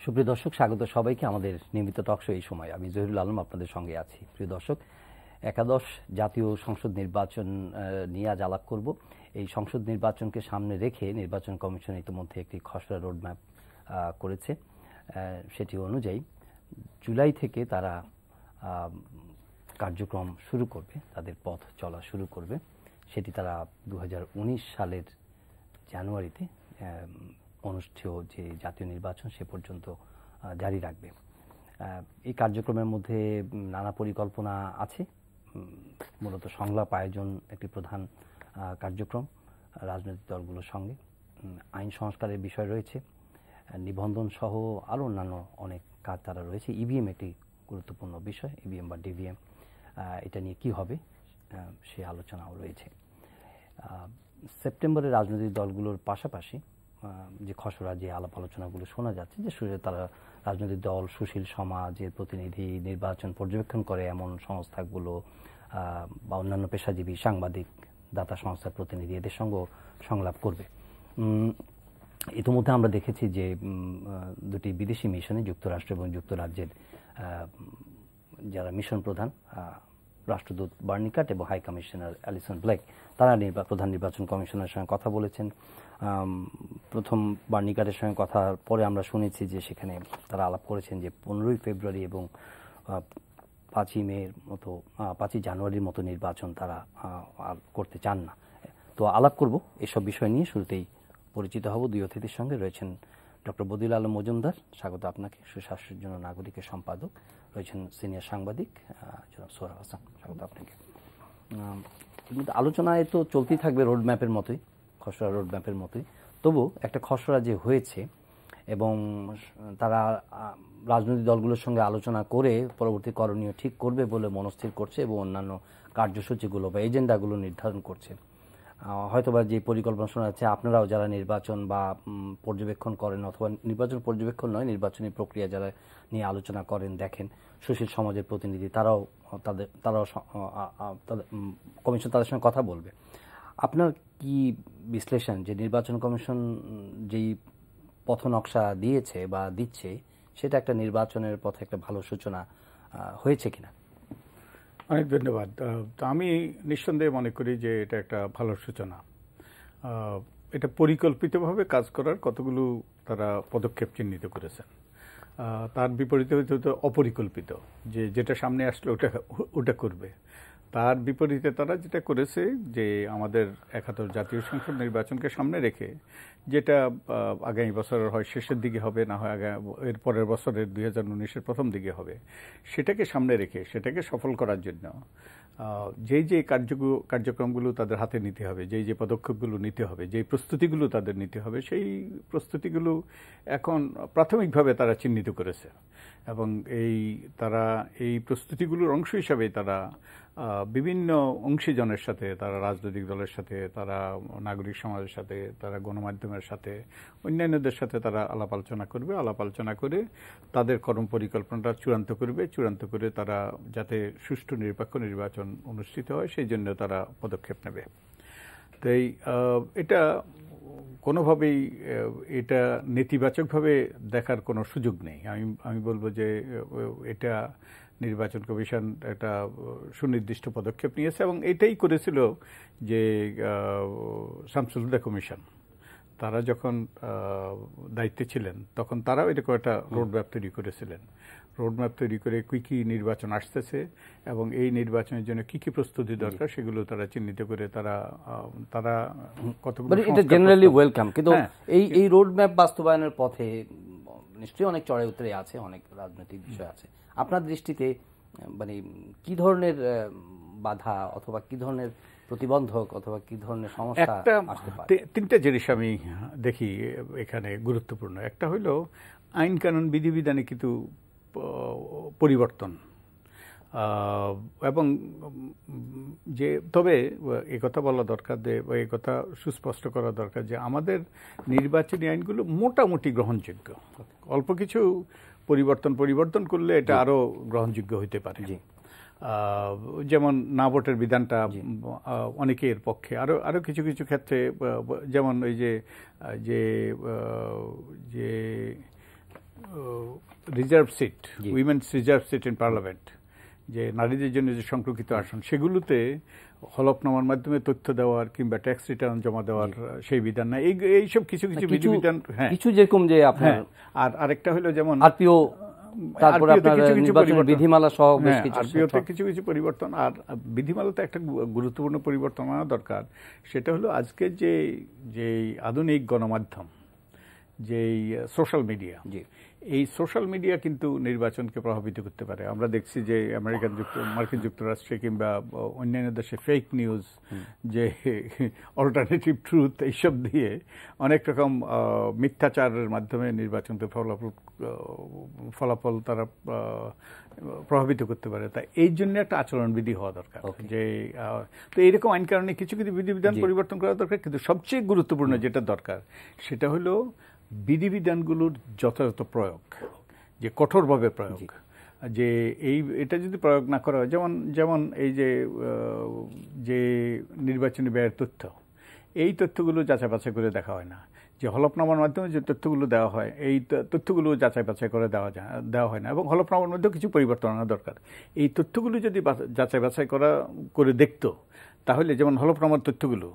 সুপ্রিয় দর্শক, স্বাগত সবাইকে আমাদের নিয়মিত টকশো এই সময়। আমি জহিরুল আলম আপনাদের সঙ্গে আছি। প্রিয় দর্শক, একাদশ জাতীয় সংসদ নির্বাচন নিয়ে আজ আলাপ করব। এই সংসদ নির্বাচনকে সামনে রেখে নির্বাচন কমিশন ইতিমধ্যে একটি খসড়া রোডম্যাপ করেছে। সেটি অনুযায়ী জুলাই থেকে তারা কার্যক্রম শুরু করবে, তাদের পথ চলা শুরু করবে। সেটি তারা 2019 সালের জানুয়ারিতে অনুষ্ঠেয় যে জাতীয় নির্বাচন সে পর্যন্ত জারি রাখবে। এই কার্যক্রমের মধ্যে নানা পরিকল্পনা আছে। মূলত সংলাপ আয়োজন একটি প্রধান কার্যক্রম রাজনৈতিক দলগুলোর সঙ্গে। আইন সংস্কারের বিষয় রয়েছে, নিবন্ধন সহ আরও অন্যান্য অনেক কাজ তারা রয়েছে। ইভিএম একটি গুরুত্বপূর্ণ বিষয়, ইভিএম বা ডিভিএম, এটা নিয়ে কী হবে সে আলোচনাও রয়েছে। সেপ্টেম্বরে রাজনৈতিক দলগুলোর পাশাপাশি যে খসড়া যে আলাপ আলোচনাগুলো শোনা যাচ্ছে, যে তারা রাজনৈতিক দল, সুশীল সমাজের প্রতিনিধি, নির্বাচন পর্যবেক্ষণ করে এমন সংস্থাগুলো বা অন্যান্য পেশাজীবী, সাংবাদিক, দাতা সংস্থার প্রতিনিধি, এদের সঙ্গেও সংলাপ করবে। ইতিমধ্যে আমরা দেখেছি যে দুটি বিদেশি মিশনে যুক্তরাষ্ট্র এবং যুক্তরাজ্যের যারা মিশন প্রধান, রাষ্ট্রদূত বার্নিকাট এবং হাই কমিশনার অ্যালিসন ব্লেক, তারা প্রধান নির্বাচন কমিশনের সঙ্গে কথা বলেছেন। প্রথম বার্নিকাটের সঙ্গে কথার পরে আমরা শুনেছি যে সেখানে তারা আলাপ করেছেন যে 15ই ফেব্রুয়ারি এবং 5ই জানুয়ারির মতো নির্বাচন তারা করতে চান না। তো আলাপ করব এসব বিষয় নিয়ে। শুরুতেই পরিচিত হব দুই অতিথির সঙ্গে। রয়েছেন ডক্টর বদিউল আলম মজুমদার, স্বাগত আপনাকে, সুস্বাস্থ্যের জন্য নাগরিকের সম্পাদক। রয়েছেন সিনিয়র সাংবাদিক জনাব সোহরাব হাসান, স্বাগত আপনাকে। আলোচনায় তো চলতেই থাকবে রোডম্যাপের মতোই, খসড়া রোডম্যাপের মতোই। তবু একটা খসড়া যে হয়েছে এবং তারা রাজনৈতিক দলগুলোর সঙ্গে আলোচনা করে পরবর্তী করণীয় ঠিক করবে বলে মনস্থির করছে এবং অন্যান্য কার্যসূচিগুলো বা এজেন্ডাগুলো নির্ধারণ করছে। হয়তোবা যে পরিকল্পনা শোনা যাচ্ছে, আপনারাও যারা নির্বাচন বা পর্যবেক্ষণ করেন, অথবা নির্বাচন পর্যবেক্ষণ নয়, নির্বাচনী প্রক্রিয়া যারা নিয়ে আলোচনা করেন, দেখেন, সুশীল সমাজের প্রতিনিধি, তারাও কমিশন তাদের সঙ্গে কথা বলবে। আপনার কি বিশ্লেষণ যে নির্বাচন কমিশন যেই পথ নকশা দিয়েছে বা দিচ্ছে, সেটা একটা নির্বাচনের পথে একটা ভালো সূচনা হয়েছে কিনা? অনেক ধন্যবাদ। তো আমি নিঃসন্দেহে মনে করি যে এটা একটা ভালো সূচনা। এটা পরিকল্পিতভাবে কাজ করার কতগুলো তারা পদক্ষেপ চিহ্নিত করেছেন। তার বিপরীতে হয়তো অপরিকল্পিত, যে যেটা সামনে আসলে ওটা করবে। তার বিপরীতে তারা যেটা করেছে যে আমাদের 71 জাতীয় সংসদ নির্বাচনকে সামনে রেখে, যেটা আগামী বছরের হয় শেষের দিকে হবে, না হয় এর পরের বছরের 2019-এর প্রথম দিকে হবে, সেটাকে সামনে রেখে সেটাকে সফল করার জন্য যেই যে কার্যক্রমগুলো তাদের হাতে নিতে হবে, যেই যে পদক্ষেপগুলো নিতে হবে, যেই প্রস্তুতিগুলো তাদের নিতে হবে, সেই প্রস্তুতিগুলো এখন প্রাথমিকভাবে তারা চিহ্নিত করেছে। এবং তারা এই প্রস্তুতিগুলোর অংশ হিসাবে তারা বিভিন্ন অংশীজনের সাথে, তারা রাজনৈতিক দলের সাথে, তারা নাগরিক সমাজের সাথে, তারা গণমাধ্যমের সাথে, অন্যান্যদের সাথে তারা আলাপ আলোচনা করবে। আলাপ আলোচনা করে তাদের কর্ম পরিকল্পনাটা চূড়ান্ত করবে। চূড়ান্ত করে তারা যাতে সুষ্ঠু নিরপেক্ষ নির্বাচন অনুষ্ঠিত হয় সেই জন্য তারা পদক্ষেপ নেবে। তাই এটা কোনোভাবেই এটা নেতিবাচকভাবে দেখার কোনো সুযোগ নেই। আমি বলবো যে এটা নির্বাচন কমিশন একটা সুনির্দিষ্ট পদক্ষেপ নিয়েছে এবং এটাই করেছিল যে শামসুল হুদা কমিশন, তারা যখন দায়িত্বে ছিলেন তখন তারাও এরকম একটা রোডম্যাপ তৈরি করেছিলেন। রোডম্যাপ তৈরি করে কি নির্বাচন আসতেছে এবং এই নির্বাচনের জন্য কি প্রস্তুতি দরকার সেগুলো তারা চিহ্নিত করে তারা কতগুলো এটা জেনারেলি ওয়েলকাম। কিন্তু এই রোডম্যাপ বাস্তবায়নের পথে নিশ্চয়ই অনেক চড়াই উতরাই আছে, অনেক রাজনৈতিক বিষয় আছে। আপনার দৃষ্টিতে মানে কি ধরনের বাধা অথবা কি ধরনের প্রতিবন্ধক অথবা কি ধরনের সমস্যা আসতে পারে? তিনটা জিনিস আমি দেখি এখানে গুরুত্বপূর্ণ। একটা হলো আইন কানুন বিধিবিধানে কিন্তু পরিবর্তন, এবং তবে একথা বলা দরকার যে একথা সুস্পষ্ট করা দরকার যে আমাদের নির্বাচনী আইনগুলো মোটামুটি গ্রহণযোগ্য। অল্প কিছু পরিবর্তন করলে এটা আরো গ্রহণযোগ্য হইতে পারে। যেমন না ভোটের বিধানটা অনেকের পক্ষে, আরো কিছু ক্ষেত্রে, যেমন ওই যে reserve seat, women's reserve seat in parliament, যে নারীদের জন্য যে সংরক্ষিত আসন, সেগুলোতে হলফনামার মাধ্যমে তথ্য দেওয়ার কিংবা ট্যাক্স রিটার্ন জমা দেওয়ার সেই বিধান না। এইসব কিছু কিছু বিধিবিধান, হ্যাঁ, কিছু যেরকম যে আপনার আর আরেকটা হলো যেমন আরপিও, তারপরে আপনার নির্বাচনের বিধিমালা সহ বেশ কিছু, আরপিওতে কিছু কিছু পরিবর্তন। আর বিধিমালাতে একটা গুরুত্বপূর্ণ পরিবর্তন আনা দরকার, সেটা হলো আজকে যে আধুনিক গণমাধ্যম, যেই সোশ্যাল মিডিয়া, এই সোশ্যাল মিডিয়া কিন্তু নির্বাচনকে প্রভাবিত করতে পারে। আমরা দেখছি যে মার্কিন যুক্তরাষ্ট্রে কিংবা অন্যান্য দেশে ফেক নিউজ, যে অল্টারনেটিভ ট্রুথ, এইসব দিয়ে অনেক রকম মিথ্যাচারের মাধ্যমে নির্বাচনকে ফলাফল তারা প্রভাবিত করতে পারে। তাই এই জন্য একটা আচরণবিধি হওয়া দরকার, যে তো এইরকম আইন কারণে কিছু কিছু বিধিবিধান পরিবর্তন করা দরকার। কিন্তু সবচেয়ে গুরুত্বপূর্ণ যেটা দরকার, সেটা হলো বিধিবিধানগুলোর যথাযথ প্রয়োগ, যে কঠোরভাবে প্রয়োগ। যে এটা যদি প্রয়োগ না করা হয়, যেমন এই যে নির্বাচনী ব্যয়ের তথ্য, এই তথ্যগুলো যাচাই বাছাই করে দেখা হয় না। যে হলফনামার মাধ্যমে যে তথ্যগুলো দেওয়া হয়, এই তথ্যগুলো যাচাই বাছাই করে দেওয়া হয় না, এবং হলফনামার মধ্যেও কিছু পরিবর্তন আনা দরকার। এই তথ্যগুলো যদি যাচাই বাছাই করে দেখতো, তাহলে যেমন হলফনামার তথ্যগুলো,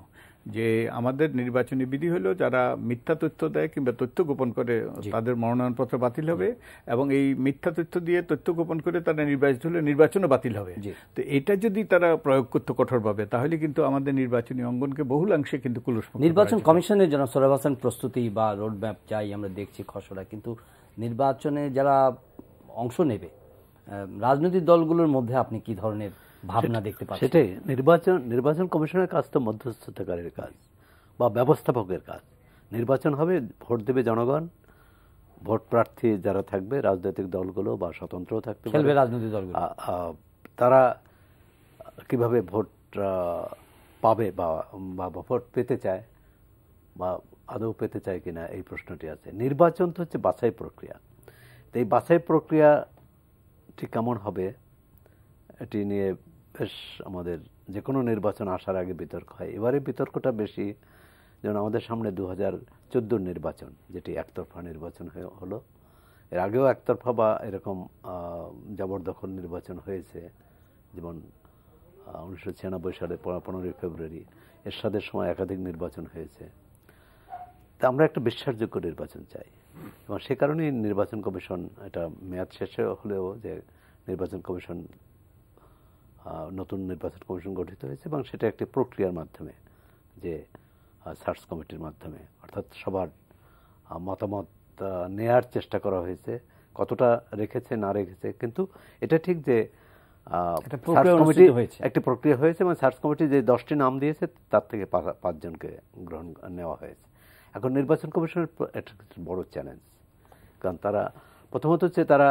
যে আমাদের নির্বাচনী বিধি হলো যারা মিথ্যা তথ্য দেয় কিংবা তথ্য গোপন করে তাদের মনোনয়নপত্র বাতিল হবে, এবং এই মিথ্যা তথ্য দিয়ে তথ্য গোপন করে তারা নির্বাচিত হলে নির্বাচনও বাতিল হবে। তো এটা যদি তারা প্রয়োগ করতে কঠোরভাবে, তাহলে কিন্তু আমাদের নির্বাচনী অঙ্গনকে বহুলাংশে কিন্তু কুলুষমুক্ত। নির্বাচন কমিশনের জন্য সোহরাব হোসেন প্রস্তুতি বা রোডম্যাপ চাই আমরা দেখছি খসড়া, কিন্তু নির্বাচনে যারা অংশ নেবে রাজনৈতিক দলগুলোর মধ্যে আপনি কি ধরনের ভাবনা দেখতে পাচ্ছেন? সেটাই নির্বাচন কমিশনের কাজ তো মধ্যস্থতাকারীর কাজ বা ব্যবস্থাপকের কাজ। নির্বাচন হবে, ভোট দেবে জনগণ, ভোট প্রার্থী যারা থাকবে রাজনৈতিক দলগুলো বা স্বতন্ত্র থাকতে পারবে রাজনৈতিক দলগুলো, তারা কিভাবে ভোট পাবে বা ভোট পেতে চায় বা আদৌ পেতে চায় কিনা, এই প্রশ্নটি আছে। নির্বাচন তো হচ্ছে বাছাই প্রক্রিয়া। তো এই বাছাই প্রক্রিয়া ঠিক কেমন হবে, এটি নিয়ে বেশ আমাদের যে কোনো নির্বাচন আসার আগে বিতর্ক হয়। এবারে বিতর্কটা বেশি, যেমন আমাদের সামনে 2014 নির্বাচন, যেটি একতরফা নির্বাচন হলো। এর আগেও একতরফা বা এরকম জবরদখল নির্বাচন হয়েছে, যেমন 1996 সালে 15ই ফেব্রুয়ারি এরশাদের সময় একাধিক নির্বাচন হয়েছে। তা আমরা একটা বিশ্বাসযোগ্য নির্বাচন চাই, এবং সে কারণেই নির্বাচন কমিশন, এটা মেয়াদ শেষে হলেও যে নির্বাচন কমিশন, নতুন নির্বাচন কমিশন গঠিত হয়েছে, এবং সেটা একটি প্রক্রিয়ার মাধ্যমে, যে সার্চ কমিটির মাধ্যমে, অর্থাৎ সবার মতামত নেয়ার চেষ্টা করা হয়েছে। কতটা রেখেছে না রেখেছে, কিন্তু এটা ঠিক যে একটি প্রক্রিয়া হয়েছে, এবং সার্চ কমিটি যে 10টি নাম দিয়েছে তার থেকে 5 জনকে নেওয়া হয়েছে। এখন নির্বাচন কমিশনের একটা বড় চ্যালেঞ্জ, কারণ তারা প্রথমত হচ্ছে তারা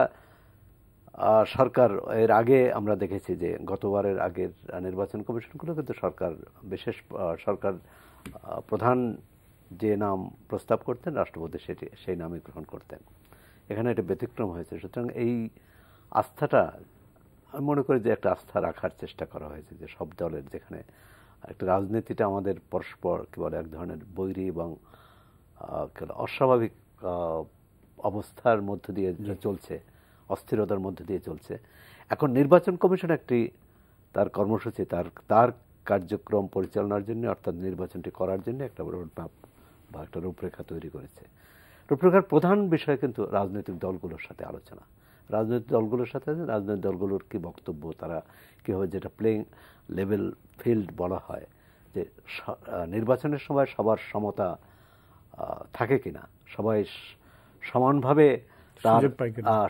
সরকার, এর আগে আমরা দেখেছি যে গতবারের আগের নির্বাচন কমিশনগুলো কিন্তু সরকার প্রধান যে নাম প্রস্তাব করতেন রাষ্ট্রপতি সেই নামই গ্রহণ করতেন। এখানে এটা ব্যতিক্রম হয়েছে। সুতরাং এই আস্থাটা, আমি মনে করি যে একটা আস্থা রাখার চেষ্টা করা হয়েছে, যে সব দলের, যেখানে একটা রাজনীতিটা আমাদের পরস্পর কি বলে এক ধরনের বৈরী এবং অস্বাভাবিক অবস্থার মধ্য দিয়ে চলছে, অস্থিরতার মধ্যে দিয়ে চলছে। এখন নির্বাচন কমিশন একটি তার কর্মসূচি, তার কার্যক্রম পরিচালনার জন্য, অর্থাৎ নির্বাচনটি করার জন্য একটা রোডম্যাপ বা একটা রূপরেখা তৈরি করেছে। রূপরেখার প্রধান বিষয় কিন্তু রাজনৈতিক দলগুলোর সাথে আলোচনা, রাজনৈতিক দলগুলোর কি বক্তব্য, তারা কীভাবে, যেটা প্লেইং লেভেল ফিল্ড বলা হয়, যে নির্বাচনের সময় সবার সমতা থাকে কিনা, সবাই সমানভাবে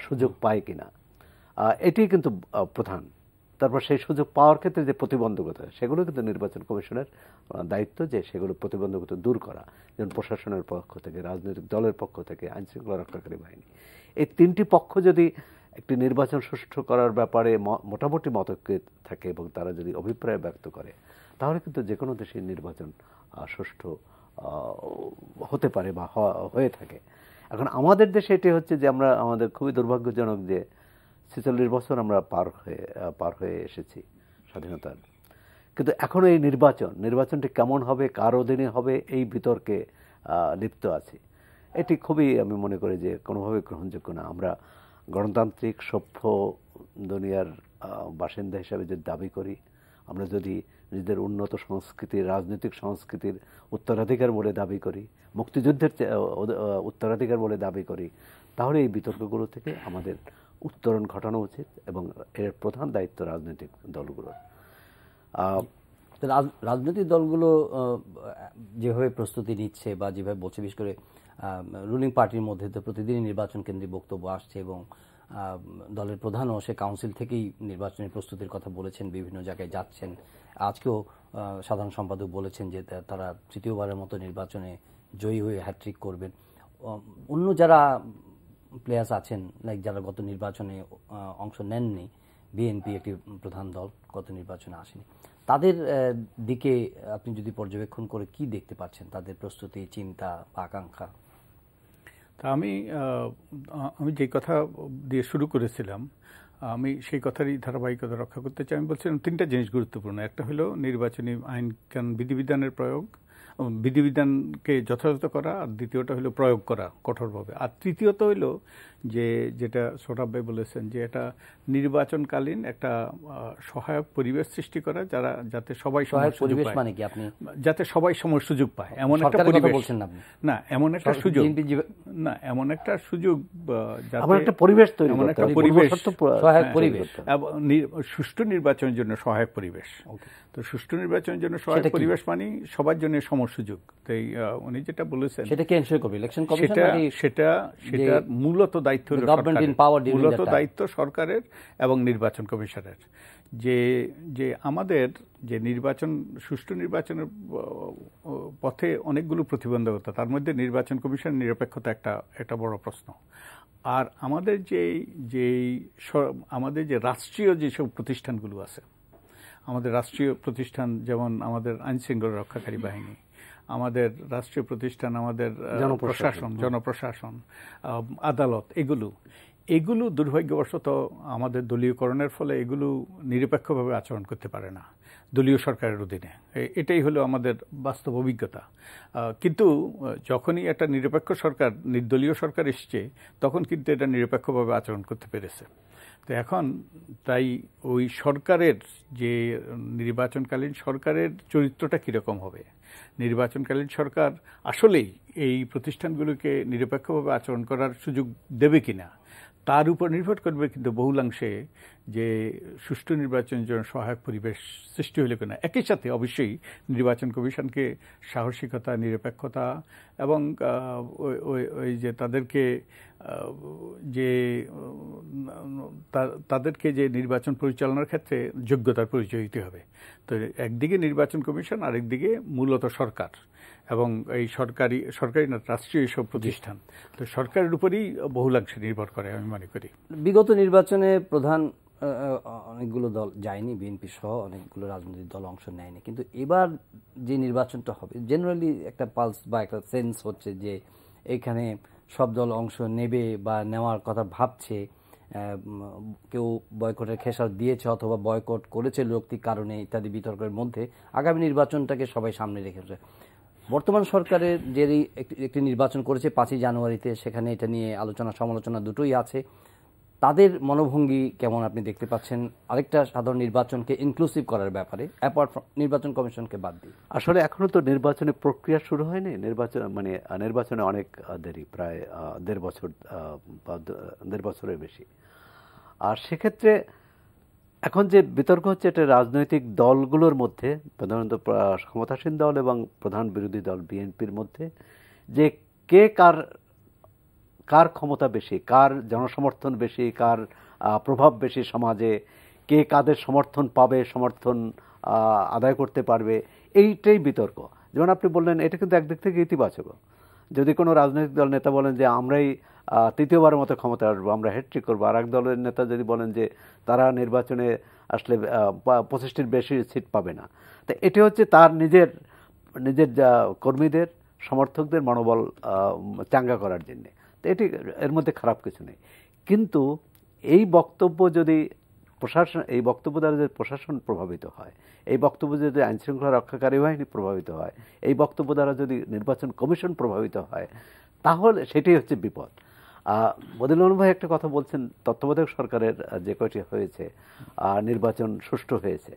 সুযোগ পায় কিনা, এটি কিন্তু প্রধান। তারপর সেই সুযোগ পাওয়ার ক্ষেত্রে যে প্রতিবন্ধকতা, সেগুলো কিন্তু নির্বাচন কমিশনের দায়িত্ব, যে সেগুলো প্রতিবন্ধকতা দূর করা, যেমন প্রশাসনের পক্ষ থেকে, রাজনৈতিক দলের পক্ষ থেকে, আইনশৃঙ্খলা রক্ষাকারী বাহিনী। এই 3টি পক্ষ যদি একটি নির্বাচন সুষ্ঠু করার ব্যাপারে মোটামুটি মতৈক্যে থাকে এবং তারা যদি অভিপ্রায় ব্যক্ত করে, তাহলে কিন্তু যে কোনো দেশের নির্বাচন সুষ্ঠু হতে পারে বা হয়ে থাকে। এখন আমাদের দেশে এটি হচ্ছে যে আমাদের খুবই দুর্ভাগ্যজনক যে 46 বছর আমরা পার হয়ে এসেছি স্বাধীনতার, কিন্তু এখন এই নির্বাচনটি কেমন হবে, কার অধীনে হবে, এই বিতর্কে লিপ্ত আছি। এটি খুবই আমি মনে করি যে কোনোভাবে গ্রহণযোগ্য না। আমরা গণতান্ত্রিক সভ্য দুনিয়ার বাসিন্দা হিসাবে যদি দাবি করি, আমরা যদি নিজেদের উন্নত সংস্কৃতির, রাজনৈতিক সংস্কৃতির উত্তরাধিকার বলে দাবি করি, মুক্তিযুদ্ধের উত্তরাধিকার বলে দাবি করি, তাহলে এই বিতর্কগুলো থেকে আমাদের উত্তরণ ঘটানো উচিত এবং এর প্রধান দায়িত্ব রাজনৈতিক দলগুলোর। রাজনৈতিক দলগুলো যেভাবে প্রস্তুতি নিচ্ছে বা যেভাবে বলছে, বিশেষ করে রুলিং পার্টির মধ্যে তো প্রতিদিনই নির্বাচন কেন্দ্রিক বক্তব্য আসছে এবং দলের প্রধানও সে কাউন্সিল থেকেই নির্বাচনের প্রস্তুতির কথা বলেছেন, বিভিন্ন জায়গায় যাচ্ছেন। আজকেও সাধারণ সম্পাদক বলেছেন যে তারা তৃতীয়বারের মতো নির্বাচনে জয়ী হয়ে হ্যাট্রিক করবেন। অন্য যারা প্লেয়ার্স আছেন, লাইক যারা গত নির্বাচনে অংশ নেননি, বিএনপি একটি প্রধান দল, গত নির্বাচনে আসেনি, তাদের দিকে আপনি যদি পর্যবেক্ষণ করে কি দেখতে পাচ্ছেন, তাদের প্রস্তুতি, চিন্তা বা আকাঙ্ক্ষা? তা আমি যে কথা দিয়ে শুরু করেছিলাম, আমি সেই কথারই ধারাবাহিকতা রক্ষা করতে চাই। আমি বলছিলাম তিনটা জিনিস গুরুত্বপূর্ণ। একটা হলো নির্বাচনী আইন বিধিবিধানের প্রয়োগ, বিধিবিধানকে যথাযথ করা, আর দ্বিতীয়টা হলো প্রয়োগ করা কঠোরভাবে, আর তৃতীয়ত হলো যেটা সোহরাব ভাই বলেছেন যে এটা নির্বাচনকালীন একটা সহায়ক পরিবেশ সৃষ্টি করা, যাতে সবাই পরিবেশ মানে কি আপনি যাতে সবাই সময় সুযোগ পায়, এমন একটা পরিবেশ বলছেন আপনি? না, এমন একটা সুযোগ, না এমন একটা সুযোগ, এমন একটা পরিবেশ তৈরি, এমন একটা পরিবেশ, সহায়ক পরিবেশ, সুষ্ঠু নির্বাচনের জন্য সহায়ক পরিবেশ। তো সুষ্ঠু নির্বাচনের জন্য সহায়ক পরিবেশ মানে সবার জন্য সম সুযোগ। তাই উনি যেটা বলেছেন সেটা কে এনশিওর করবে? Election commission? সেটা মূলত দায়িত্ব হলো মূলত দায়িত্ব সরকারের এবং নির্বাচন কমিশনের। যে আমাদের যে নির্বাচন, সুষ্ঠু নির্বাচনের পথে অনেকগুলো প্রতিবন্ধকতা, তার মধ্যে নির্বাচন কমিশনের নিরপেক্ষতা একটা বড় প্রশ্ন। আর আমাদের যে রাষ্ট্রীয় যেসব প্রতিষ্ঠানগুলো আছে, আমাদের রাষ্ট্রীয় প্রতিষ্ঠান যেমন আমাদের আইনশৃঙ্খলা রক্ষাকারী বাহিনী, আমাদের রাষ্ট্রীয় প্রতিষ্ঠান, আমাদের জনপ্রশাসন, আদালত, এগুলো দুর্ভাগ্যবশত আমাদের দলীয়করণের ফলে এগুলো নিরপেক্ষভাবে আচরণ করতে পারে না দলীয় সরকারের অধীনে। এটাই হলো আমাদের বাস্তব অভিজ্ঞতা। কিন্তু যখনই একটা নিরপেক্ষ সরকার, নির্দলীয় সরকার এসছে, তখন কিন্তু এটা নিরপেক্ষভাবে আচরণ করতে পেরেছে। তো এখন তাই ওই সরকারের যে নির্বাচনকালীন সরকারের চরিত্রটা কীরকম হবে, নির্বাচনকালীন সরকার আসলেই এই প্রতিষ্ঠানগুলোকে নিরপেক্ষভাবে আচরণ করার সুযোগ দেবে কিনা, তার উপর নির্ভর করবে কিন্তু বহুলাংশে যে সুষ্ঠু নির্বাচনের জন্য সহায়ক পরিবেশ সৃষ্টি হলে কিনা। একই সাথে অবশ্যই নির্বাচন কমিশনকে সাহসিকতা, নিরপেক্ষতা এবং ওই যে তাদেরকে যে নির্বাচন পরিচালনার ক্ষেত্রে যোগ্যতার পরিচয় দিতে হবে। তো একদিকে নির্বাচন কমিশন, আরেকদিকে মূলত সরকার এবং এই সরকারি না রাষ্ট্রীয় এইসব প্রতিষ্ঠান। তো সরকারের উপরেই বহুলাংশে নির্ভর করে আমি মনে করি। বিগত নির্বাচনে প্রধান অনেকগুলো দল যায়নি, বিএনপি সহ অনেকগুলো রাজনৈতিক দল অংশ নেয়নি, কিন্তু এবার যে নির্বাচনটা হবে জেনারেলি একটা পালস বা একটা সেন্স হচ্ছে যে এখানে সব দল অংশ নেবে বা নেওয়ার কথা ভাবছে। কেউ বয়কটের খেসার দিয়েছে অথবা বয়কট করেছে যৌক্তিক কারণে ইত্যাদি বিতর্কের মধ্যে আগামী নির্বাচনটাকে সবাই সামনে রেখেছে। বর্তমান সরকারের যে একটি নির্বাচন করেছে 5ই জানুয়ারিতে, সেখানে এটা নিয়ে আলোচনা সমালোচনা দুটোই আছে। তাদের মনোভঙ্গি কেমন আপনি দেখতে পাচ্ছেন আরেকটা সাধারণ নির্বাচনকে ইনক্লুসিভ করার ব্যাপারে, অ্যাপার্ট ফ্রম নির্বাচন কমিশনকে বাদ দিয়ে? আসলে এখনো তো নির্বাচনের প্রক্রিয়া শুরু হয়নি। নির্বাচনে অনেক দেরি, প্রায় 1.5 বছর বা 1.5 বছরের বেশি। আর সেক্ষেত্রে এখন যে বিতর্ক হচ্ছে, এটা রাজনৈতিক দলগুলোর মধ্যে, প্রধানত ক্ষমতাসীন দল এবং প্রধান বিরোধী দল বিএনপির মধ্যে, যে কে কার ক্ষমতা বেশি, কার জনসমর্থন বেশি, কার প্রভাব বেশি সমাজে, কে কাদের সমর্থন পাবে, সমর্থন আদায় করতে পারবে, এইটাই বিতর্ক। যেমন আপনি বললেন, এটা কিন্তু একদিক থেকে ইতিবাচক। যদি কোনো রাজনৈতিক দল নেতা বলেন যে আমরাই তৃতীয়বারের মতো ক্ষমতা আসবো, আমরা হ্যাট্রিক করবো, আর এক দলের নেতা যদি বলেন যে তারা নির্বাচনে আসলে 25টির বেশি সিট পাবে না, তো এটি হচ্ছে তার নিজের কর্মীদের, সমর্থকদের মনোবল চাঙ্গা করার জন্যে। তো এটি, এর মধ্যে খারাপ কিছু নেই। কিন্তু এই বক্তব্য দ্বারা যদি প্রশাসন প্রভাবিত হয়, এই বক্তব্য যদি আইনশৃঙ্খলা রক্ষাকারী বাহিনী প্রভাবিত হয়, এই বক্তব্য দ্বারা যদি নির্বাচন কমিশন প্রভাবিত হয়, তাহলে সেটাই হচ্ছে বিপদ। বদিউল ভাই একটা কথা বলছেন, তত্ত্বাবধায়ক সরকারের যে কয়টি হয়েছে নির্বাচন সুষ্ঠু হয়েছে,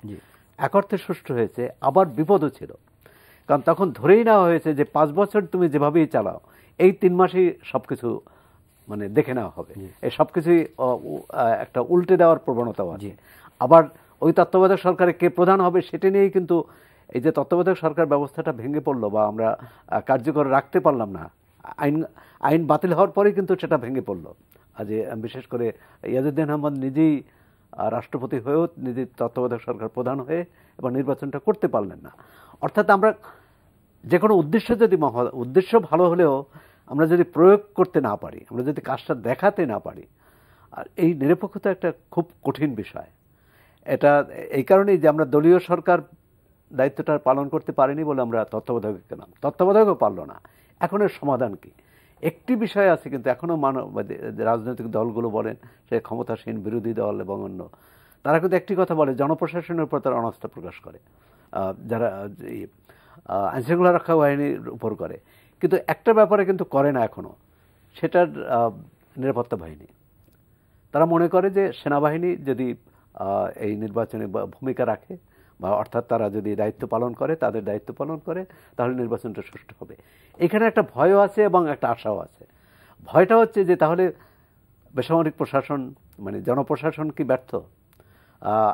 এক অর্থে সুষ্ঠু হয়েছে, আবার বিপদও ছিল। কারণ তখন ধরেই নেওয়া হয়েছে যে 5 বছর তুমি যেভাবেই চালাও, এই 3 মাসেই সবকিছু মানে দেখে নেওয়া হবে, এই সবকিছুই একটা উল্টে দেওয়ার প্রবণতাও আছে। আবার ওই তত্ত্বাবধায়ক সরকারে কে প্রধান হবে সেটা নিয়েই কিন্তু এই যে তত্ত্বাবধায়ক সরকার ব্যবস্থাটা ভেঙে পড়লো বা আমরা কার্যকর রাখতে পারলাম না, আইন বাতিল হওয়ার পরেই কিন্তু সেটা ভেঙে পড়লো। যে বিশেষ করে ইয়াজউদ্দিন আহমদ নিজেই রাষ্ট্রপতি হয়েও নিজে তত্ত্বাবধায়ক সরকার প্রধান হয়ে এবং নির্বাচনটা করতে পারলেন না। অর্থাৎ আমরা যে কোনো উদ্দেশ্য যদি উদ্দেশ্য ভালো হলেও আমরা যদি প্রয়োগ করতে না পারি, আমরা যদি কাজটা দেখাতে না পারি, আর এই নিরপেক্ষতা একটা খুব কঠিন বিষয়। এটা এই কারণেই যে আমরা দলীয় সরকার দায়িত্বটা পালন করতে পারিনি বলে আমরা তত্ত্বাবধায়ক গেলাম, তত্ত্বাবধায়কও পারল না। এখন এর সমাধান কি? একটি বিষয় আছে কিন্তু এখনো রাজনৈতিক দলগুলো বলেন, সে ক্ষমতাসীন বিরোধী দল এবং অন্য, তারা কিন্তু একটি কথা বলে, জনপ্রশাসনের উপর তারা অনাস্থা প্রকাশ করে, যারা আইনশৃঙ্খলা রক্ষা বাহিনীর উপর করে, কিন্তু একটা ব্যাপারে কিন্তু করে না এখনো, সেটার নিরাপত্তা বাহিনী। তারা মনে করে যে সেনাবাহিনী যদি এই নির্বাচনে ভূমিকা রাখে বা অর্থাৎ তারা যদি দায়িত্ব পালন করে, তাদের দায়িত্ব পালন করে, তাহলে নির্বাচনটা সুষ্ঠু হবে। এখানে একটা ভয়ও আছে এবং একটা আশাও আছে। ভয়টা হচ্ছে যে তাহলে বেসামরিক প্রশাসন মানে জনপ্রশাসন কি ব্যর্থ,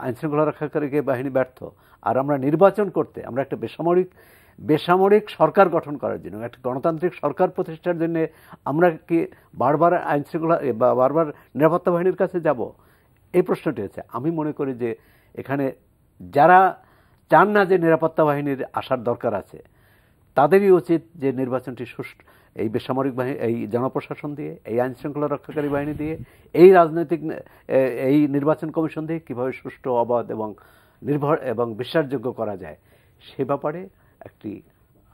আইনশৃঙ্খলা রক্ষাকারী বাহিনী ব্যর্থ, আর আমরা নির্বাচন করতে, আমরা একটা বেসামরিক সরকার গঠন করার জন্য, একটা গণতান্ত্রিক সরকার প্রতিষ্ঠার জন্য আমরা কি বারবার আইনশৃঙ্খলা বা বারবার নিরাপত্তা বাহিনীর কাছে যাব? এই প্রশ্নটি হচ্ছে। আমি মনে করি যে এখানে যারা চান না যে নিরাপত্তা বাহিনীর আসার দরকার আছে, তাদেরই উচিত যে নির্বাচনটি সুষ্ঠু এই বেসামরিক বাহিনী, এই জনপ্রশাসন দিয়ে, এই আইনশৃঙ্খলা রক্ষাকারী বাহিনী দিয়ে, এই রাজনৈতিক এই নির্বাচন কমিশন দিয়ে কীভাবে সুষ্ঠু, অবাধ এবং নির্ভর এবং বিশ্বাসযোগ্য করা যায়, সে ব্যাপারে একটি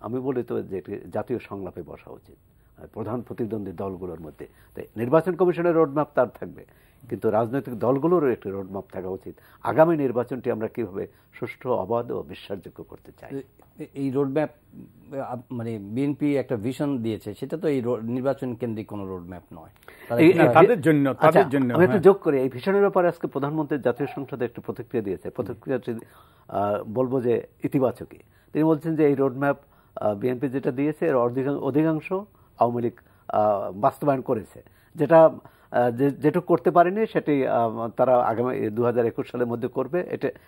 আমি বলি তো যে জাতীয় সংলাপে বসা উচিত প্রধান প্রতিদ্বন্দ্বী দলগুলোর মধ্যে। তাই নির্বাচন কমিশনের রোডম্যাপ তার থাকবে, কিন্তু রাজনৈতিক দলগুলোরও একটি রোডম্যাপ থাকা উচিত। আগামী নির্বাচনটি আমরা কিভাবে সুষ্ঠু, অবাধ ও বিশ্বাসযোগ্য করতে চাই। এই রোডম্যাপ মানে বিএনপি একটা ভিশন দিয়েছে, সেটা তো এই নির্বাচন কেন্দ্রিক কোনো রোডম্যাপ নয়, তাদের জন্য। আমি একটু যোগ করি, এই ভিশনের ব্যাপারে আজকে প্রধানমন্ত্রী জাতীয় সংসদে একটি প্রতিক্রিয়া দিয়েছে। প্রতিক্রিয়াটি বলবো যে ইতিবাচকই। তিনি বলছেন যে এই রোডম্যাপ বিএনপি যেটা দিয়েছে এর অধিকাংশ আওয়ামী লীগ বাস্তবায়ন করেছে, যেটুকু করতে পারেনি সেটি তারা আগামী 2021 সালের মধ্যে করবে,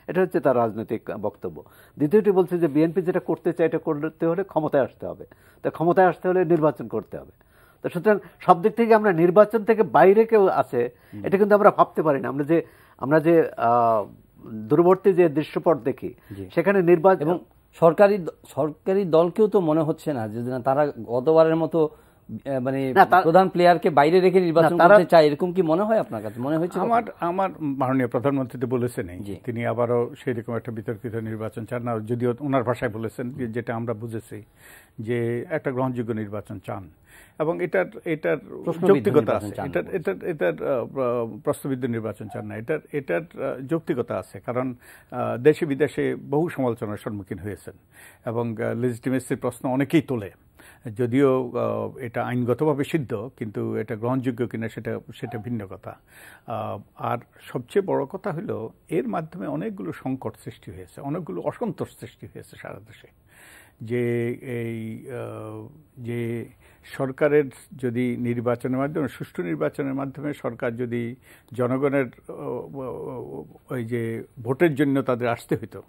এটা হচ্ছে তার রাজনৈতিক বক্তব্য। দ্বিতীয়টি বলছে যে বিএনপি যেটা করতে চায় এটা করতে হলে ক্ষমতায় আসতে হবে, তো ক্ষমতায় আসতে হলে নির্বাচন করতে হবে। তো সুতরাং সব দিক থেকে আমরা নির্বাচন থেকে বাইরে কেউ আছে এটা কিন্তু আমরা ভাবতে পারি না। আমরা যে দূরবর্তী যে দৃশ্যপট দেখি সেখানে নির্বাচন এবং সরকারি দলকেও তো মনে হচ্ছে না যে তারা গতবারের মতো মানে প্রধান প্লেয়ারকে বাইরে রেখে নির্বাচন করতে চায়, এরকম কি মনে হয় আপনার কাছে? মনে হয়েছে আমার মাননীয় প্রধানমন্ত্রী তো বলেছেন তিনি আবারও সেরকম একটা বিতর্কিত নির্বাচন চান না, যদিও ওনার ভাষায় বলেছেন যেটা আমরা বুঝেছি যে একটা গ্রহণযোগ্য নির্বাচন চান এবং এটার যৌক্তিকতা আছে। এটার প্রশ্নবিদ্ধ নির্বাচন চান না, এটার যৌক্তিকতা আছে, কারণ দেশে বিদেশে বহু সমালোচনার সম্মুখীন হয়েছেন এবং লেজিটিমেসির প্রশ্ন অনেকেই তোলে, যদিও এটা আইনগতভাবে সিদ্ধ, কিন্তু এটা গ্রহণযোগ্য কিনা সেটা ভিন্ন কথা। আর সবচেয়ে বড় কথা হলো এর মাধ্যমে অনেকগুলো সংকট সৃষ্টি হয়েছে, অনেকগুলো অসন্তোষ সৃষ্টি হয়েছে সারা দেশে। যে সরকারের যদি নির্বাচনের মাধ্যমে, সুষ্ঠু নির্বাচনের মাধ্যমে সরকার যদি জনগণের ওই যে ভোটের জন্য তাদের আসতে হইতো,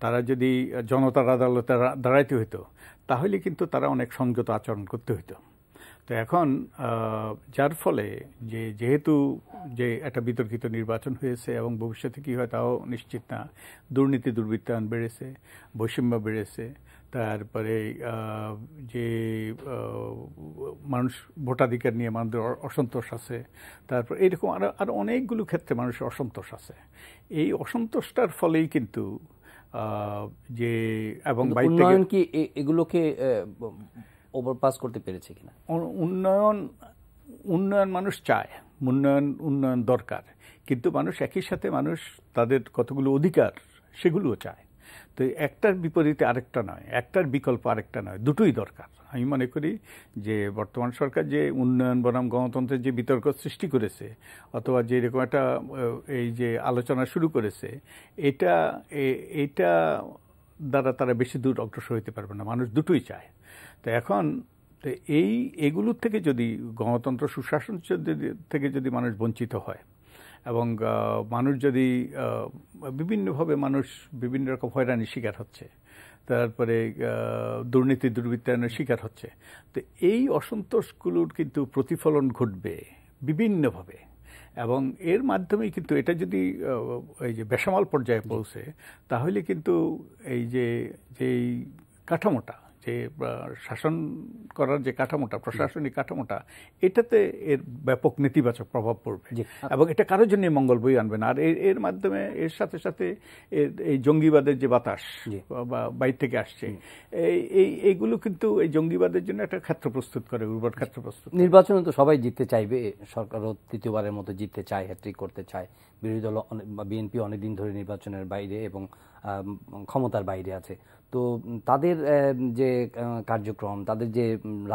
তারা যদি জনতার আদালতে দাঁড়াইতে হইতো, তাহলে কিন্তু তারা অনেক সংযত আচরণ করতে হইতো। তো এখন যার ফলে যেহেতু যে একটা বিতর্কিত নির্বাচন হয়েছে এবং ভবিষ্যতে কী হয় তাও নিশ্চিত না, দুর্নীতি দুর্বৃত্তায়ন বেড়েছে, বৈষম্য বেড়েছে, তারপরে যে মানুষ ভোটাধিকার নিয়ে মানুষের অসন্তোষ আছে, তারপর এইরকম আরো অনেকগুলো ক্ষেত্রে মানুষের অসন্তোষ আছে। এই অসন্তোষটার ফলেই কিন্তু যে এবং উন্নয়ন কি এগুলোকে ওভারপাস করতে পেরেছে কিনা? উন্নয়ন মানুষ চায়, উন্নয়ন দরকার, কিন্তু মানুষ একই সাথে মানুষ তাদের কতগুলো অধিকার সেগুলোও চায়। তো একটার বিপরীতে আরেকটা নয়, একটার বিকল্প আরেকটা নয়, দুটোই দরকার। আমি মনে করি যে বর্তমান সরকার যে উন্নয়ন বনাম গণতন্ত্রের যে বিতর্ক সৃষ্টি করেছে অথবা যে এরকম একটা এই যে আলোচনা শুরু করেছে, এটা দ্বারা তারা বেশি দূর অগ্রসর হতে পারবে না। মানুষ দুটোই চায়। তো এখন তো এগুলোর থেকে যদি গণতন্ত্র সুশাসন থেকে যদি মানুষ বঞ্চিত হয় এবং মানুষ যদি বিভিন্নভাবে মানুষ বিভিন্ন রকম হয়রানির শিকার হচ্ছে, তারপরে দুর্নীতি দুর্বৃত্তায়নের শিকার হচ্ছে, তো এই অসন্তোষগুলোর কিন্তু প্রতিফলন ঘটবে বিভিন্নভাবে এবং এর মাধ্যমেই কিন্তু এটা যদি এই যে বেসামাল পর্যায়ে পৌঁছে তাহলে কিন্তু এই যেই কাঠামোটা, যে শাসন করার যে কাঠামোটা, প্রশাসনিক কাঠামোটা, এটাতে এর ব্যাপক নেতিবাচক প্রভাব পড়বে এবং এটা কারোর জন্য মঙ্গল বই আনবে না। আর এর মাধ্যমে এর সাথে সাথে এই জঙ্গিবাদের যে বাতাস বা বাইরে থেকে আসছে, এইগুলো কিন্তু এই জঙ্গিবাদের জন্য একটা ক্ষেত্র প্রস্তুত করে, উর্বর ক্ষেত্র প্রস্তুত। নির্বাচনে তো সবাই জিততে চাইবে, সরকারও তৃতীয়বারের মতো জিততে চায়, হ্যাট্রিক করতে চায়। বিরোধী দল বিএনপি অনেকদিন ধরে নির্বাচনের বাইরে এবং ক্ষমতার বাইরে আছে। তো তাদের যে কার্যক্রম, তাদের যে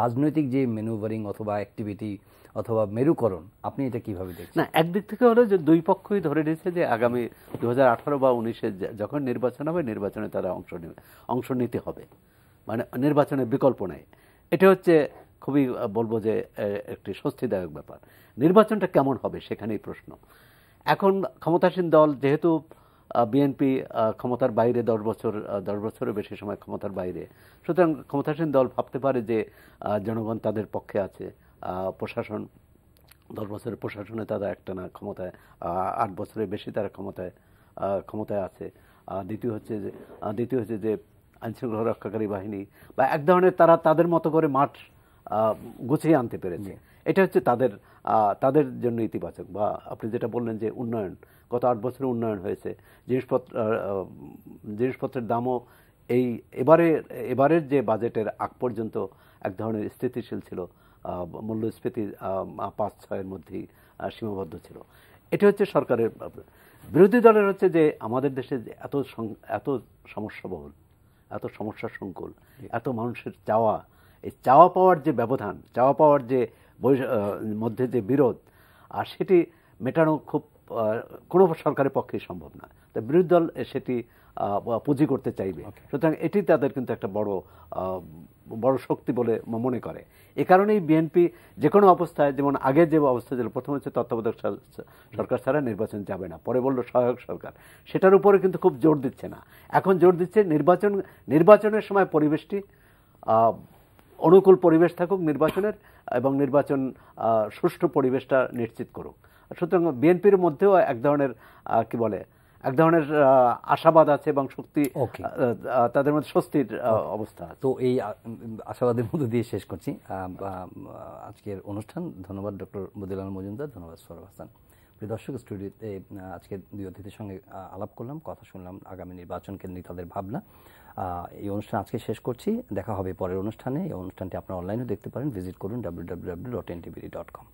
রাজনৈতিক যে ম্যানুভারিং অথবা অ্যাক্টিভিটি অথবা মেরুকরণ, আপনি এটা কিভাবে দেখছেন? না, একদিক থেকে হলো যে দুই পক্ষই ধরে নিয়েছে যে আগামী 2018 বা 19-এ যখন নির্বাচন হবে, নির্বাচনে তারা অংশ নিতে হবে, মানে নির্বাচনের বিকল্প নেই। এটা হচ্ছে খুবই বলবো যে একটি স্বস্তিদায়ক ব্যাপার। নির্বাচনটা কেমন হবে সেখানেই প্রশ্ন। এখন ক্ষমতাসীন দল যেহেতু বিএনপি ক্ষমতার বাইরে 10 বছরের বেশি সময় ক্ষমতার বাইরে, সুতরাং ক্ষমতাসীন দল ভাবতে পারে যে জনগণ তাদের পক্ষে আছে। প্রশাসন 10 বছরের প্রশাসনে তারা একটানা ক্ষমতায়, 8 বছরের বেশি তারা ক্ষমতায় আছে। দ্বিতীয় হচ্ছে যে আইনশৃঙ্খলা রক্ষাকারী বাহিনী বা এক ধরনের তারা তাদের মতো করে মাঠ গুছিয়ে আনতে পেরেছে। এটা হচ্ছে তাদের জন্য ইতিবাচক। বা আপনি যেটা বললেন যে উন্নয়ন, গত 8 বছরে উন্নয়ন হয়েছে। জিনিসপত্রের দামও এবারের যে বাজেটের আগ পর্যন্ত এক ধরনের স্থিতিশীল ছিল, মূল্যস্ফীতি 5-6-এর মধ্যেই সীমাবদ্ধ ছিল। এটা হচ্ছে সরকারের। বিরোধী দলের হচ্ছে যে আমাদের দেশে এত সমস্যাবহুল, এত সমস্যা সংকুল, এত মানুষের চাওয়া, এই চাওয়া পাওয়ার যে ব্যবধান, চাওয়া পাওয়ার যে মধ্যে যে বিরোধ, আর সেটি মেটানো খুব কোনো সরকারের পক্ষেই সম্ভব না। তো বিরোধী দল সেটি পুঁজি করতে চাইবে। সুতরাং এটি তাদের কিন্তু একটা বড় শক্তি বলে মনে করে। এ কারণেই বিএনপি যে কোনো অবস্থায়, যেমন আগে যে অবস্থা ছিল, প্রথম হচ্ছে তত্ত্বাবধায়ক সরকার ছাড়া নির্বাচন যাবে না, পরে বলল সহায়ক সরকার, সেটার উপরে কিন্তু খুব জোর দিচ্ছে না। এখন জোর দিচ্ছে নির্বাচনের সময় পরিবেশটি অনুকূল পরিবেশ থাকুক নির্বাচনের, এবং নির্বাচন সুষ্ঠু পরিবেশটা নিশ্চিত করুক। সুতরাং বিএনপির মধ্যেও এক ধরনের এক ধরনের আশাবাদ আছে এবং শক্তি, তাদের মধ্যে স্বস্তির অবস্থা। তো এই আশাবাদের মধ্যে দিয়ে শেষ করছি আজকের অনুষ্ঠান। ধন্যবাদ ডক্টর বদিউল আলম মজুমদার, ধন্যবাদ সৌরভ হাসান। প্রিয় দর্শক, স্টুডিওতে আজকে দুই অতিথির সঙ্গে আলাপ করলাম, কথা শুনলাম আগামী নির্বাচন কেন্দ্রিক তাদের ভাবনা। এই অনুষ্ঠান আজকে শেষ করছি। দেখা হবে পরের অনুষ্ঠানে। এই অনুষ্ঠানটি আপনারা অনলাইনেও দেখতে পারেন, ভিজিট করুন www.ntv.com।